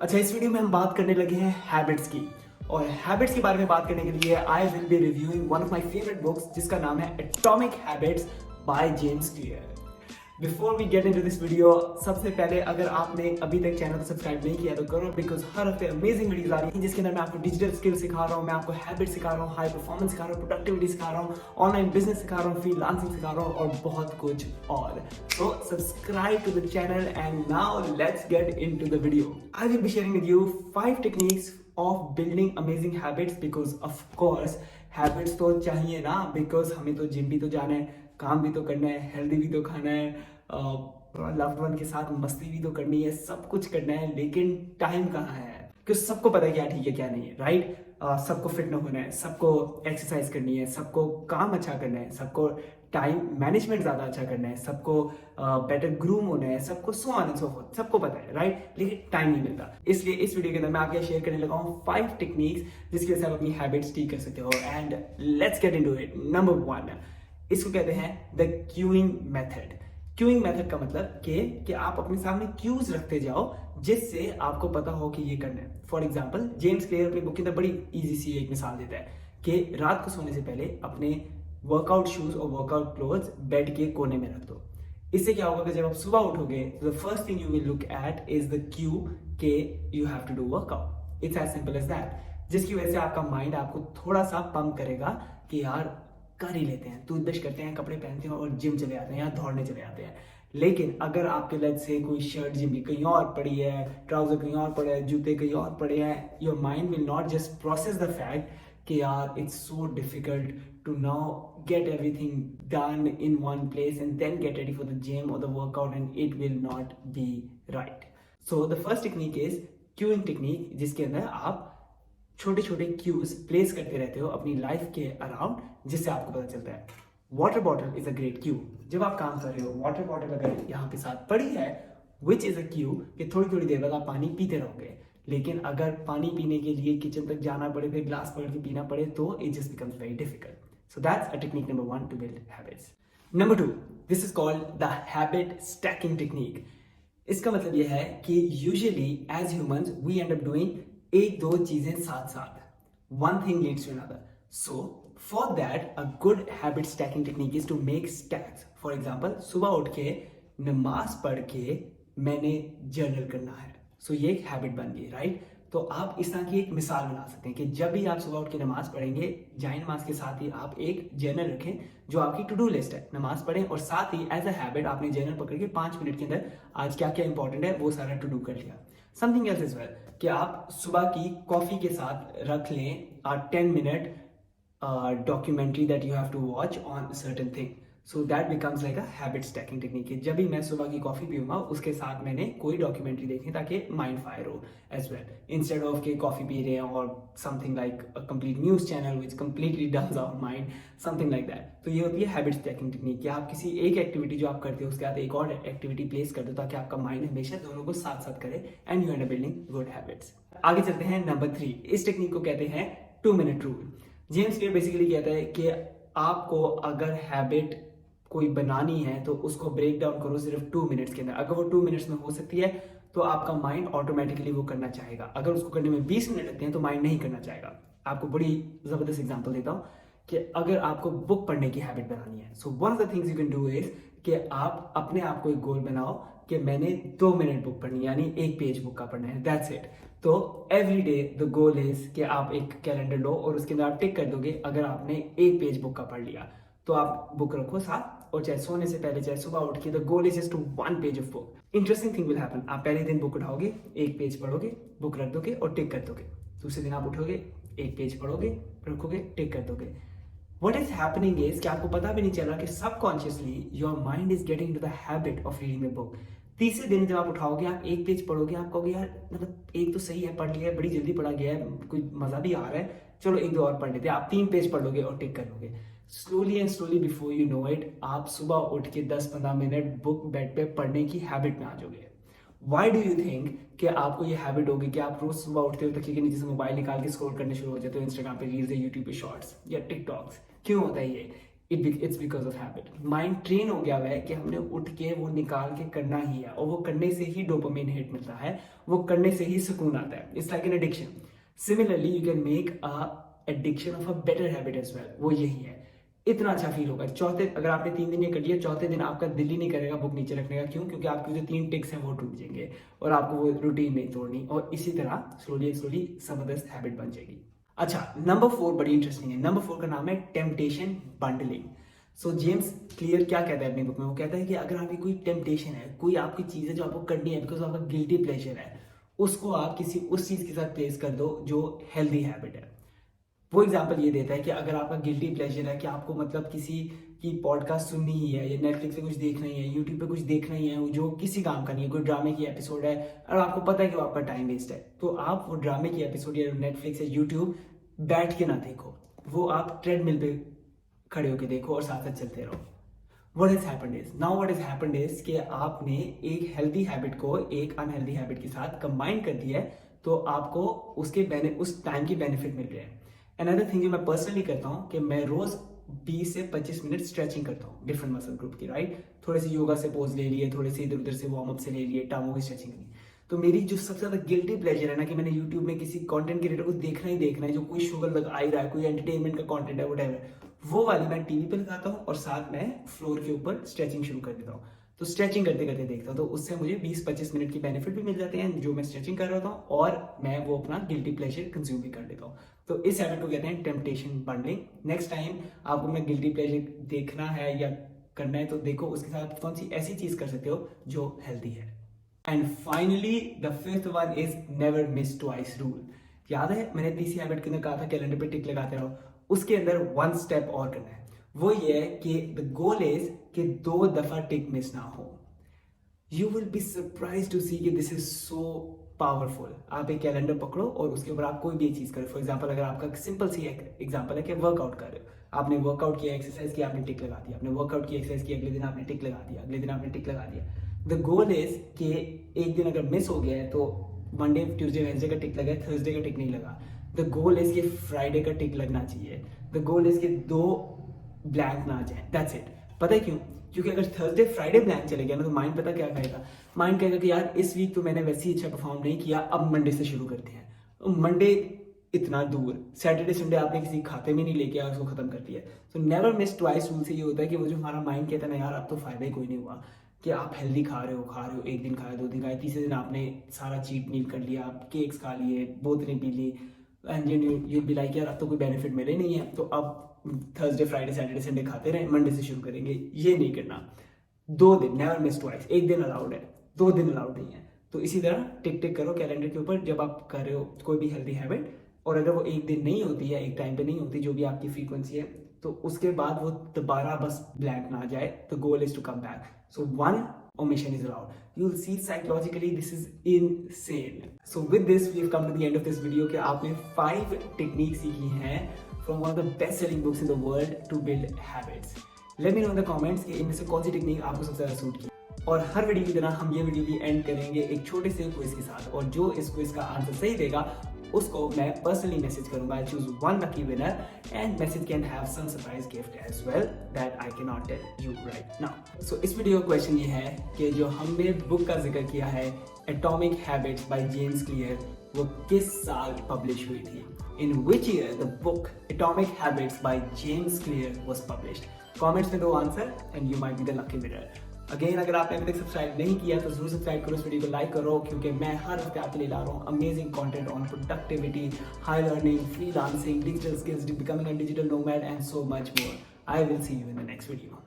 अच्छा, इस वीडियो में हम बात करने लगे हैं हैबिट्स की। और हैबिट्स के बारे में बात करने के लिए I will be reviewing one of my favourite books जिसका नाम है atomic habits by James Clear. Before we get into this video, सबसे पहले अगर आपने अभी तक चैनल को सब्सक्राइब नहीं किया तो करो, बिकॉज हर हफ्ते अमेजिंग वीडियोस आ रही हैं जिसके अंदर मैं आपको डिजिटल स्किल सिखा रहा हूँ, मैं आपको हैबिट सिखा रहा हूँ, हाई परफॉर्मेंस सिखा रहा हूँ, प्रोडक्टिविटी सिखा रहा हूँ, ऑनलाइन बिजनेस सिखा रहा हूँ, फ्रीलांसिंग सिखा रहा हूँ और बहुत कुछ और। So subscribe to the channel and now let's get into the video. I will be sharing with you 5 techniques of building amazing habits because of course habits तो चाहिए ना, because हमें तो जिम भी तो जाना है, काम भी तो करना है, हेल्दी भी तो खाना है, लव्ड वन के साथ मस्ती भी तो करनी है, सब कुछ करना है, लेकिन टाइम कहाँ है? क्योंकि सबको पता है क्या ठीक है क्या नहीं है, राइट? सबको फिट होना है, सबको एक्सरसाइज करनी है, सबको काम अच्छा करना है, सबको टाइम मैनेजमेंट ज्यादा अच्छा करना है, सबको बेटर ग्रूम होना है, सबको so on and so fourth, सबको पता है, राइट? लेकिन टाइम नहीं मिलता। इसलिए इस वीडियो के अंदर मैं आपके शेयर करने लगा हूँ 5 टेक्निक्स जिसकी वजह से आप अपनी हैबिट्स ठीक कर सकते हो। And let's get into it. Number 1, इसको कहते हैं the queuing method. Queuing method का मतलब कि आप अपने सामने क्यूज रखते जाओ जिससे आपको पता हो कि ये करना है। फॉर एग्जाम्पल, जेम्स क्लियर अपनी बुक के अंदर बड़ी इजी सी एक मिसाल देता है कि रात को सोने से पहले अपने वर्कआउट शूज और वर्कआउट क्लोथ्स बेड के कोने में रख दो। इससे क्या होगा कि जब आप सुबह उठोगे तो the first thing you will look at is the Q K you have to do workout. It's as simple as that. जिसकी वजह से आपका माइंड आपको थोड़ा सा पंप करेगा कि यार कर ही लेते हैं, टूथब्रश करते हैं, कपड़े पहनते हैं और जिम चले जाते हैं या दौड़ने चले जाते हैं। लेकिन अगर आपके लेट्स से कोई शर्ट जिम की कहीं और पड़ी है, ट्राउजर कहीं और पड़े हैं, जूते कहीं और पड़े हैं, your mind will not just process the fact कि यार it's so difficult to now get everything done in one place and then get ready for the gym or the workout, and it will not be right. So the first technique is queuing technique, जिसके अंदर आप छोटे छोटे cues place करते रहते हो अपनी life के अराउंड जिससे आपको पता चलता है। Water bottle is a great Q. जब आप काम कर रहे हो, वाटर बॉटल अगर यहाँ पे साथ पड़ी है, विच इज अ क्यू कि थोड़ी थोड़ी देर बाद आप पानी पीते रहोगे। लेकिन अगर पानी पीने के लिए किचन तक जाना पड़े, फिर ग्लास पकड़ के पीना पड़े, तो it just becomes very difficult. So that's a technique number 1 to build habits. Number 2, this is called the habit stacking technique. इसका मतलब यह है कि usually as humans we end up doing एक दो चीजें साथ साथ, one thing leads to another. So for that a good habit stacking technique is to make stacks. For example, सुबह उठ के नमाज पढ़ के मैंने जर्नल करना है, so ये एक हैबिट बन गई, राइट? तो आप इस तरह की एक मिसाल बना सकते हैं कि जब भी आप सुबह उठ के नमाज पढ़ेंगे, जाए नमाज के साथ ही आप एक जर्नल रखें जो आपकी टू डू लिस्ट है, नमाज पढ़ें और साथ ही एज अ हैबिट आपने जर्नल पकड़ के 5 मिनट के अंदर आज क्या क्या इंपॉर्टेंट है वो सारा टू डू कर लिया। समथिंग एल्स इज वेल कि आप सुबह की कॉफी के साथ रख लें 10 minute documentary that you have to watch on a certain thing. So that becomes like a habit stacking technique. जब भी मैं सुबह की कॉफी पीऊंगा उसके साथ मैंने कोई डॉक्यूमेंट्री देखनी ताकि माइंड फायर हो एज वेल, इंस्टेड ऑफ के कॉफी पी रहे हैं और something like a complete news channel which completely dulls our mind, something like that. तो ये होती है हैबिट स्टैकिंग टेक्निक कि आप किसी एक एक्टिविटी जो आप करते हो उसके साथ एक और एक्टिविटी प्लेस कर दो ताकि आपका माइंड हमेशा दोनों को साथ साथ करे and you and building good habits. आगे चलते हैं नंबर 3। इस टेक्निक को कहते हैं 2 minute rule. James clear basically कहता है कि आपको अगर हैबिट कोई बनानी है तो उसको ब्रेक डाउन करो सिर्फ 2 मिनट्स के अंदर। अगर वो 2 मिनट्स में हो सकती है तो आपका माइंड ऑटोमेटिकली वो करना चाहेगा। अगर उसको करने में 20 मिनट लगते हैं तो माइंड नहीं करना चाहेगा। आपको बड़ी जबरदस्त एग्जांपल देता हूँ कि अगर आपको बुक पढ़ने की हैबिट बनानी है, so one of the things you can do is कि आप अपने आप को एक गोल बनाओ कि मैंने 2 मिनट बुक पढ़नी है, यानी एक पेज बुक का पढ़ना है, दैट्स इट। तो every day the goal is कि आप एक कैलेंडर लो और उसके अंदर आप टिक कर दोगे अगर आपने एक पेज बुक का पढ़ लिया तो आप बुक रखो साथ, और चाहे सोने से पहले चाहे सुबह उठ के the goal is just to 1 page of book. Interesting thing will happen, आप पहले दिन बुक उठाओगे, एक पेज पढ़ोगे, बुक रख दोगे और टिक कर दोगे। दूसरे दिन आप उठोगे, एक पेज पढ़ोगे, रखोगे, टिक कर दोगे। What is happening is कि आपको पता भी नहीं चल रहा कि subconsciously your mind is getting into the habit of reading the book. तीसरे दिन जब आप उठाओगे, आप एक पेज पढ़ोगे, आप कहोगे यार मतलब एक तो सही है, पढ़ लिया है, बड़ी जल्दी पढ़ा गया है, कोई मजा भी आ रहा है, चलो एक दो और पढ़ लेते हैं। आप 3 पेज पढ़ लोगे और टिक कर लोगे। Slowly and slowly before you know it आप सुबह उठ के 10-15 मिनट बुक बेड पे पढ़ने की हैबिट में आ जाओगे। वाई डू यू थिंक कि आपको ये हैबिट होगी कि आप रोज सुबह उठते हो तकिए के नीचे से मोबाइल निकाल के स्क्रॉल करने शुरू हो जाते हो, इंस्टाग्राम पे रील्स या यूट्यूब पे शॉर्ट्स या टिकटॉक्स? क्यों होता है ये? It's because of habit. Mind train हो गया हुआ है कि हमने उठ के वो निकाल के करना ही है, और वो करने से ही डोपामिन हिट मिलता है, वो करने से ही सुकून आता है। It's like an addiction. Similarly you can make a addiction of a better habit as well. वो यही है, इतना अच्छा फील होगा। चौथे, अगर आपने 3 दिन ये कर लिया, चौथे दिन आपका दिल ही नहीं करेगा बुक नीचे रखने का। क्यों? क्योंकि आपके जो 3 टिक्स हैं वो टूट जाएंगे और आपको वो रूटीन नहीं तोड़नी, और इसी तरह स्लोली स्लोली जबरदस्त हैबिट बन जाएगी। अच्छा, नंबर 4 बड़ी इंटरेस्टिंग है। नंबर 4 का नाम है टेम्पटेशन बंडलिंग। सो जेम्स क्लियर क्या कहता है अपनी बुक में? वो कहता है कि अगर आपकी कोई टेम्पटेशन है, कोई आपकी चीज़ है जो आपको करनी है बिकॉज आपका गिल्टी प्लेजर है, उसको आप किसी उस चीज़ के साथ प्लेस कर दो जो हेल्दी हैबिट है। वो एग्जाम्पल ये देता है कि अगर आपका गिल्टी प्लेजर है कि आपको मतलब किसी की पॉडकास्ट सुननी ही है, या नेटफ्लिक्स पे कुछ देखना ही है, यूट्यूब पे कुछ देखना ही है जो किसी काम का नहीं है, कोई ड्रामे की एपिसोड है, और आपको पता है कि वो आपका टाइम वेस्ट है, तो आप वो ड्रामे की एपिसोड या नेटफ्लिक्स या यूट्यूब बैठ के ना देखो, वो आप ट्रेडमिल पे खड़े होकर देखो और साथ साथ चलते रहो। What has happened is कि आपने एक हेल्दी हैबिट को एक अनहेल्दी हैबिट के साथ कंबाइन कर दिया है, तो आपको उस टाइम की बेनिफिट मिल रहे हैं। अनदर थिंग जो मैं पर्सनली करता हूँ कि मैं रोज 20 से 25 मिनट स्ट्रेचिंग करता हूँ डिफरेंट मसल ग्रुप की, राइट। थोड़े से योगा से पोज ले लिए, थोड़े से इधर उधर से वार्म अप से ले लिए, टांगों की स्ट्रेचिंग की। तो मेरी जो सबसे ज्यादा गिल्टी प्लेजर है ना कि मैंने यूट्यूब में किसी कंटेंट क्रिएटर को देखना ही देखना है, जो कोई शुगर लगा आ ही रहा है, कोई एंटरटेनमेंट का कंटेंट है, व्हाटएवर, वो वाली मैं टीवी पे लगाता हूँ और साथ में फ्लोर के ऊपर स्ट्रेचिंग शुरू कर देता हूँ। तो स्ट्रेचिंग करते करते देखता हूँ, तो उससे मुझे 20-25 मिनट की बेनिफिट भी मिल जाते हैं जो मैं स्ट्रेचिंग कर रहा हूँ, और मैं वो अपना गिल्टी प्लेजर कंज्यूम भी कर लेता हूँ। तो इस हैबिट को कहते हैं टेम्पटेशन बंडलिंग। नेक्स्ट टाइम आपको अपना गिल्टी प्लेजर देखना है या करना है तो देखो उसके साथ कौन सी ऐसी चीज कर सकते हो जो हेल्दी है। And finally the fifth one is never miss twice rule. याद है मैंने तीसरी हैबिट के अंदर कहा था कैलेंडर पे टिक लगाते रहो, उसके अंदर 1 स्टेप और करना है। वो ये है कि द गोल इज कि 2 दफा टिक मिस ना हो। You will be surprise to see कि दिस इज सो पावरफुल। आप एक कैलेंडर पकड़ो और उसके ऊपर आप कोई भी एक चीज करो। फॉर एग्जाम्पल, अगर आपका सिंपल सी एग्जाम्पल है कि वर्कआउट कर रहे हो, आपने वर्कआउट किया, एक्सरसाइज किया, आपने टिक लगा दिया, आपने वर्कआउट किया, एक्सरसाइज किया, अगले दिन आपने टिक लगा दिया, अगले दिन आपने टिक लगा दिया। द गोल इज कि एक दिन अगर मिस हो गया है तो मंडे, ट्यूसडे, वेडनेसडे का टिक लगा है, थर्सडे का टिक नहीं लगा। द गोल इज कि फ्राइडे का टिक लगना चाहिए। द गोल इज कि 2 ब्लैंक ना आ जाए, दैट्स इट। पता है क्यों? क्योंकि अगर थर्सडे फ्राइडे ब्लैंक चले गया ना तो माइंड पता क्या कहेगा? माइंड कहेगा कि यार इस वीक तो मैंने वैसे ही अच्छा परफॉर्म नहीं किया, अब मंडे से शुरू करते हैं। मंडे इतना दूर, सैटरडे संडे आपने किसी खाते में नहीं लेके आया, उसको खत्म कर दिया। So never miss twice rule से ये होता है कि वो जो हमारा माइंड कहता है ना यार अब तो फायदा ही कोई नहीं हुआ, कि आप हेल्दी खा रहे हो, एक दिन खाए, 2 दिन खाए, तीसरे दिन आपने सारा चीट मील कर लिया, आप केक्स खा लिए, बोतलें पी ली, एंड यू बी लाइक यार अब तो कोई बेनिफिट मिले नहीं है, तो अब थर्सडे फ्राइडे सैटरडे संडे खाते रहे, मंडे से शुरू करेंगे। ये नहीं करना। 2 दिन, नेवर मिस ट्वाइस। एक दिन अलाउड है, 2 दिन अलाउड नहीं है। तो इसी तरह टिक टिक करो कैलेंडर के ऊपर जब आप कर रहे हो कोई भी हेल्दी हैबिट, और अगर वो एक दिन नहीं होती है, एक टाइम पे नहीं होती, जो भी आपकी फ्रीक्वेंसी है, तो उसके बाद वो दोबारा बस ब्लैंक ना जाए। The goal is to come back. So 1 omission is allowed. You'll see psychologically this is insane. So with this we have come to the end of this video कि आपने 5 टेक्निक्स सीखी हैं from one of the best selling books in the world to build habits. Let me know in the comments कि इनमें से कौन सी technique आपको सबसे ज़्यादा सूट की। और हर वीडियो की तरह हम ये वीडियो भी एंड करेंगे एक छोटे से क्विज के साथ, और जो इस क्विज का आंसर सही देगा उसको मैं पर्सनली मैसेज करूंगा। I choose 1 lucky winner and message can have some surprise gift as well that I can not tell you right now. So इस वीडियो का क्वेश्चन ये है कि जो हमने बुक का जिक्र किया है atomic habits by James Clear, वो किस साल पब्लिश हुई थी? In which year the book Atomic habits by James Clear was published? Comments में दो answer and you might be the lucky winner. Again अगर आपने अभी तक सब्सक्राइब नहीं किया तो जरूर सब्सक्राइब करो, इस वीडियो को लाइक करो, क्योंकि मैं हर हफ्ते आपके लिए ला रहा हूँ amazing content on productivity, high learning, freelancing, digital skills, becoming a digital nomad and so much more. I will see you in the next video.